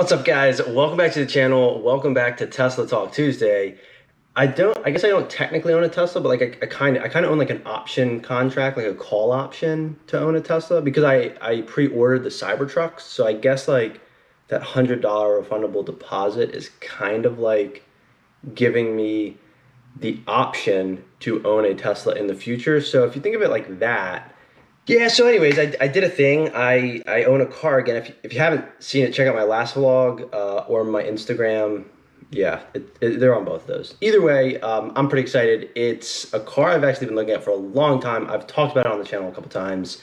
What's up, guys? Welcome back to the channel. Welcome back to Tesla Talk Tuesday. I guess I don't technically own a Tesla, but like I kind of own like an option contract, like a call option to own a Tesla because I pre-ordered the Cybertruck. So I guess like that $100 refundable deposit is kind of like giving me the option to own a Tesla in the future. So if you think of it like that, yeah, so anyways, I did a thing. I own a car again. If you haven't seen it, check out my last vlog or my Instagram. Yeah, they're on both of those. Either way, I'm pretty excited. It's a car I've actually been looking at for a long time. I've talked about it on the channel a couple times.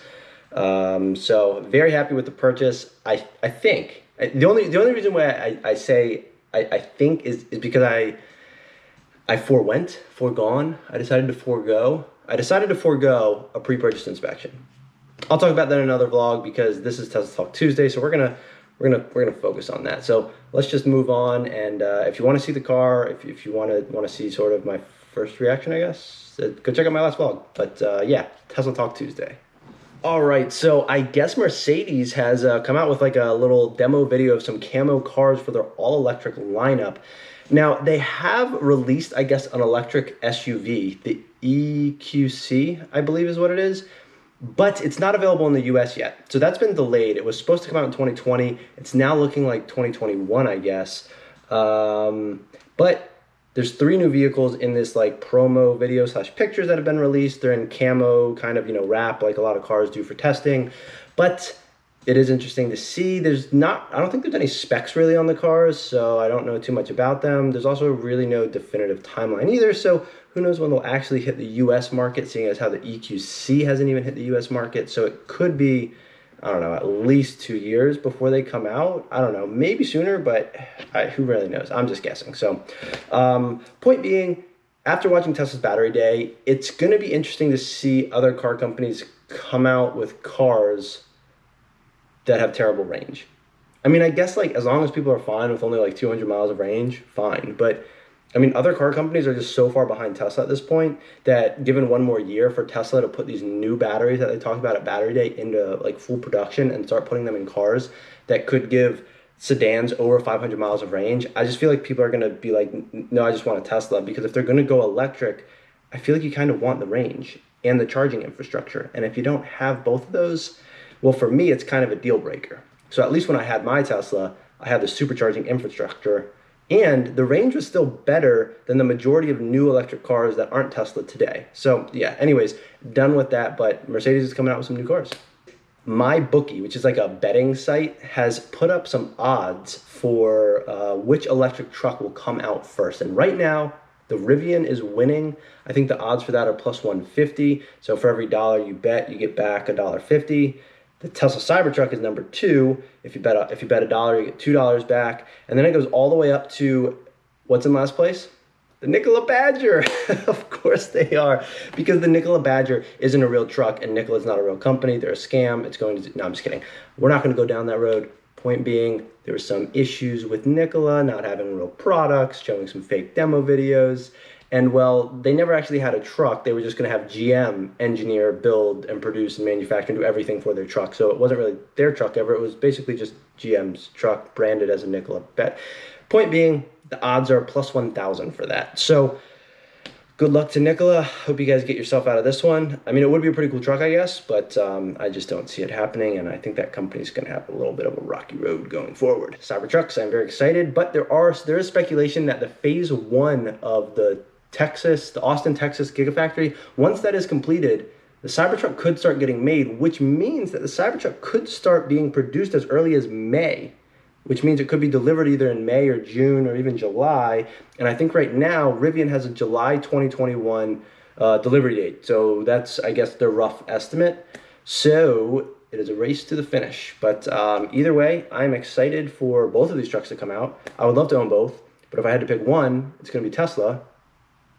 So very happy with the purchase. I think the only reason why I say I think is because I foregone. I decided to forego a pre-purchase inspection. I'll talk about that in another vlog because this is Tesla Talk Tuesday, so we're gonna focus on that. So let's just move on. And if you want to see the car, if you want to see sort of my first reaction, I guess go check out my last vlog. But yeah, Tesla Talk Tuesday. All right, so I guess Mercedes has come out with like a little demo video of some camo cars for their all-electric lineup. Now, they have released, I guess, an electric SUV, the EQC, I believe is what it is, but it's not available in the US yet. So that's been delayed. It was supposed to come out in 2020. It's now looking like 2021, I guess. But there's 3 new vehicles in this like promo video / pictures that have been released. They're in camo, kind of, wrap like a lot of cars do for testing. But it is interesting to see. I don't think there's any specs really on the cars, so I don't know too much about them. There's also really no definitive timeline either, so who knows when they'll actually hit the US market, seeing as how the EQC hasn't even hit the US market. So it could be, I don't know, at least 2 years before they come out. I don't know, maybe sooner, but who really knows? I'm just guessing. So point being, after watching Tesla's Battery Day, it's going to be interesting to see other car companies come out with cars that have terrible range. I mean, I guess like as long as people are fine with only like 200 miles of range, fine. But I mean, other car companies are just so far behind Tesla at this point that given one more year for Tesla to put these new batteries that they talked about at Battery Day into like full production and start putting them in cars that could give sedans over 500 miles of range, I just feel like people are going to be like, no, I just want a Tesla. Because if they're going to go electric, I feel like you kind of want the range and the charging infrastructure. And if you don't have both of those, well, for me, it's kind of a deal breaker. So at least when I had my Tesla, I had the supercharging infrastructure, and the range was still better than the majority of new electric cars that aren't Tesla today. So yeah, anyways, done with that, but Mercedes is coming out with some new cars. My Bookie, which is like a betting site, has put up some odds for which electric truck will come out first. And right now, the Rivian is winning. I think the odds for that are plus 150. So for every dollar you bet, you get back $1.50. The Tesla Cybertruck is number 2. If you bet $1, you get $2 back. And then it goes all the way up to, what's in last place? The Nikola Badger. Of course they are, because the Nikola Badger isn't a real truck and Nikola's not a real company. They're a scam. No, I'm just kidding. We're not going to go down that road. Point being, there were some issues with Nikola not having real products, showing some fake demo videos. And well, they never actually had a truck. They were just going to have GM engineer, build, and produce and manufacture and do everything for their truck. So it wasn't really their truck ever. It was basically just GM's truck branded as a Nikola bet. Point being, the odds are plus 1,000 for that. So good luck to Nikola. Hope you guys get yourself out of this one. I mean, it would be a pretty cool truck, I guess, but I just don't see it happening. And I think that company's going to have a little bit of a rocky road going forward. Cybertrucks, I'm very excited, but there is speculation that the phase 1 of the Austin, Texas Gigafactory, once that is completed, the Cybertruck could start getting made, which means that the Cybertruck could start being produced as early as May, which means it could be delivered either in May or June or even July. And I think right now, Rivian has a July 2021 delivery date. So that's, I guess, their rough estimate. So it is a race to the finish. But either way, I'm excited for both of these trucks to come out. I would love to own both, but if I had to pick one, it's going to be Tesla.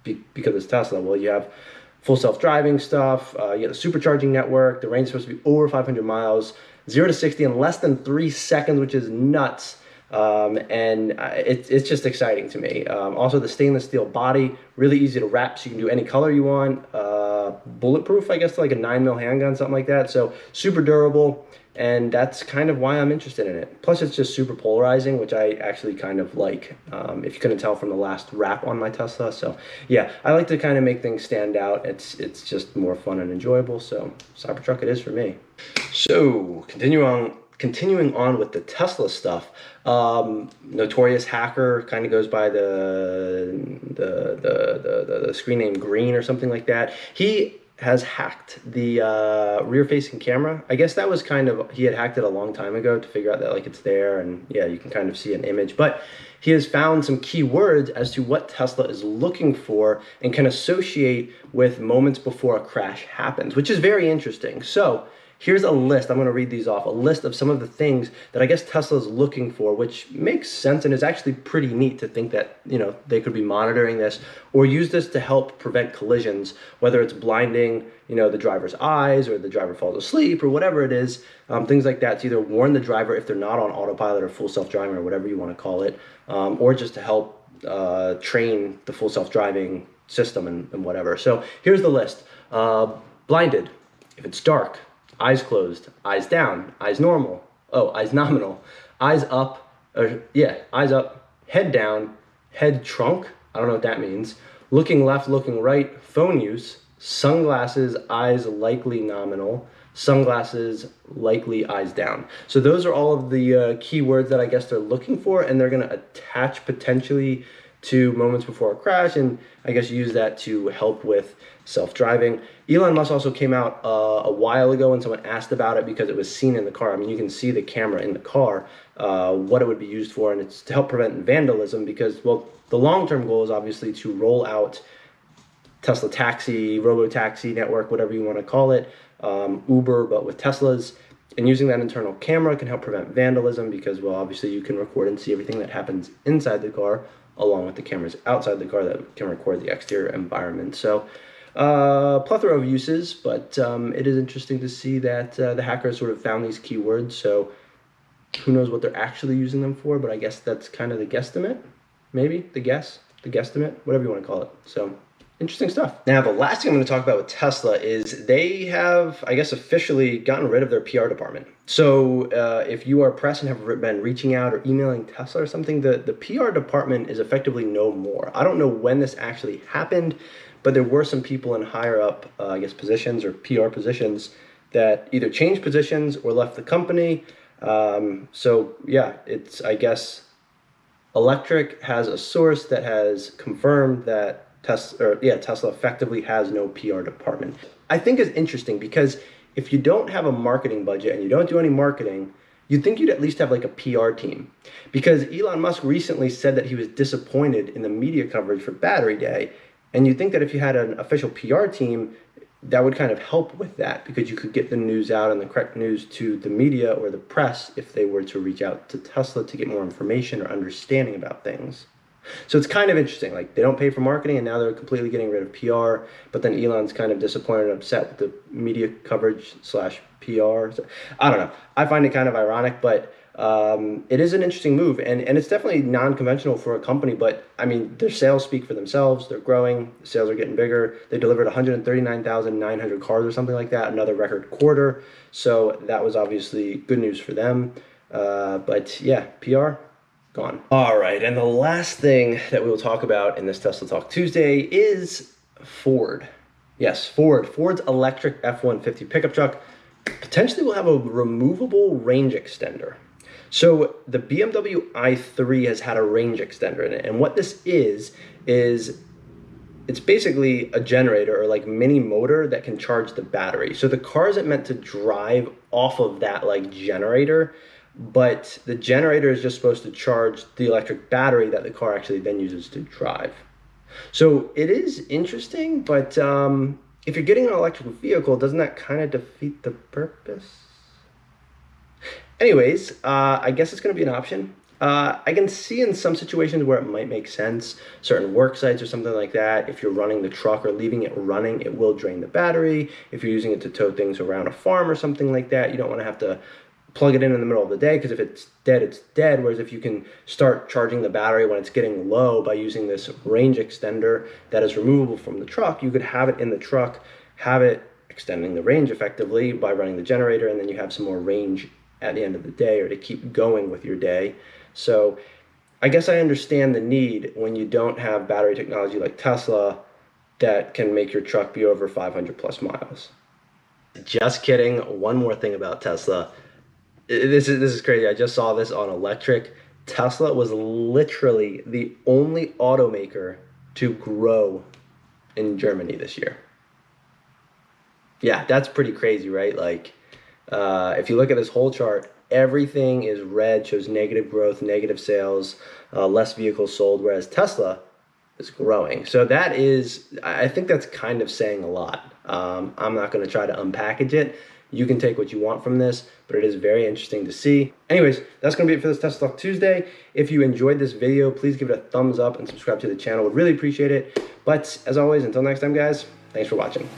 Because it's Tesla. Well, you have full self-driving stuff, you have the supercharging network, the range is supposed to be over 500 miles, 0 to 60 in less than 3 seconds, which is nuts. And it's just exciting to me. Also, the stainless steel body, really easy to wrap, so you can do any color you want. Bulletproof, I guess, like a 9mm handgun, something like that. So super durable. and that's kind of why I'm interested in it. Plus, it's just super polarizing, which I actually kind of like, if you couldn't tell from the last wrap on my Tesla. So yeah, I like to kind of make things stand out. It's just more fun and enjoyable. So Cybertruck it is for me. So continuing on with the Tesla stuff, notorious hacker kind of goes by the screen name Green or something like that. He has hacked the rear-facing camera. I guess that was kind of, he had hacked it a long time ago to figure out that like it's there, and yeah, you can kind of see an image, but he has found some keywords as to what Tesla is looking for and can associate with moments before a crash happens, which is very interesting. So here's a list. I'm going to read these off. A list of some of the things that I guess Tesla is looking for, which makes sense and is actually pretty neat to think that, you know, they could be monitoring this or use this to help prevent collisions, whether it's blinding, you know, the driver's eyes or the driver falls asleep or whatever it is. Things like that to either warn the driver if they're not on autopilot or full self-driving or whatever you want to call it, or just to help train the full self-driving system and whatever. So here's the list. Blinded, if it's dark. Eyes closed, eyes down, eyes normal, eyes nominal, eyes up, eyes up, head down, head trunk, I don't know what that means, looking left, looking right, phone use, sunglasses, eyes likely nominal, sunglasses likely eyes down. So those are all of the keywords that I guess they're looking for, and they're going to attach potentially to moments before a crash, and I guess use that to help with self-driving. Elon Musk also came out a while ago and someone asked about it because it was seen in the car. I mean, you can see the camera in the car, what it would be used for, and it's to help prevent vandalism because, well, the long-term goal is obviously to roll out Tesla Taxi, Robo-Taxi network, whatever you want to call it, Uber, but with Teslas. And using that internal camera can help prevent vandalism because, well, obviously you can record and see everything that happens inside the car along with the cameras outside the car that can record the exterior environment. So plethora of uses, but it is interesting to see that the hackers sort of found these keywords. So who knows what they're actually using them for, but I guess that's kind of the guesstimate, maybe, the guesstimate, whatever you want to call it. So interesting stuff. Now, the last thing I'm going to talk about with Tesla is they have, I guess, officially gotten rid of their PR department. So if you are press and have been reaching out or emailing Tesla or something, the PR department is effectively no more. I don't know when this actually happened, but there were some people in higher up, I guess, positions or PR positions that either changed positions or left the company. So yeah, it's, I guess, Electric has a source that has confirmed that Tesla effectively has no PR department. I think is interesting because if you don't have a marketing budget and you don't do any marketing, you'd think you'd at least have like a PR team. Because Elon Musk recently said that he was disappointed in the media coverage for Battery Day. And you'd think that if you had an official PR team, that would kind of help with that because you could get the news out and the correct news to the media or the press if they were to reach out to Tesla to get more information or understanding about things. So it's kind of interesting, like they don't pay for marketing and now they're completely getting rid of PR, but then Elon's kind of disappointed and upset with the media coverage / PR. So, I don't know. I find it kind of ironic, but it is an interesting move and it's definitely non-conventional for a company, but I mean, their sales speak for themselves. They're growing, the sales are getting bigger. They delivered 139,900 cars or something like that, another record quarter. So that was obviously good news for them. But yeah, PR, gone. All right, and the last thing that we will talk about in this Tesla Talk Tuesday is Ford. Yes, Ford's electric F-150 pickup truck potentially will have a removable range extender. So the BMW i3 has had a range extender in it, and what this is it's basically a generator or like mini motor that can charge the battery. So the car isn't meant to drive off of that like generator, but the generator is just supposed to charge the electric battery that the car actually then uses to drive. So it is interesting, but if you're getting an electric vehicle, doesn't that kind of defeat the purpose? Anyways, I guess it's going to be an option. I can see in some situations where it might make sense, certain work sites or something like that. If you're running the truck or leaving it running, it will drain the battery. If you're using it to tow things around a farm or something like that, you don't want to have to plug it in the middle of the day, because if it's dead, it's dead. Whereas if you can start charging the battery when it's getting low by using this range extender that is removable from the truck, you could have it in the truck, have it extending the range effectively by running the generator, and then you have some more range at the end of the day or to keep going with your day. So I guess I understand the need when you don't have battery technology like Tesla that can make your truck be over 500 plus miles. Just kidding. One more thing about Tesla. This is crazy. I just saw this on electric. Tesla was literally the only automaker to grow in Germany this year. Yeah, that's pretty crazy, right? Like, if you look at this whole chart, everything is red, shows negative growth, negative sales, less vehicles sold, whereas Tesla is growing. So that is, I think that's kind of saying a lot. I'm not going to try to unpackage it. You can take what you want from this, but it is very interesting to see. Anyways, that's going to be it for this Tesla Talk Tuesday. If you enjoyed this video, please give it a thumbs up and subscribe to the channel. Would really appreciate it. But as always, until next time, guys, thanks for watching.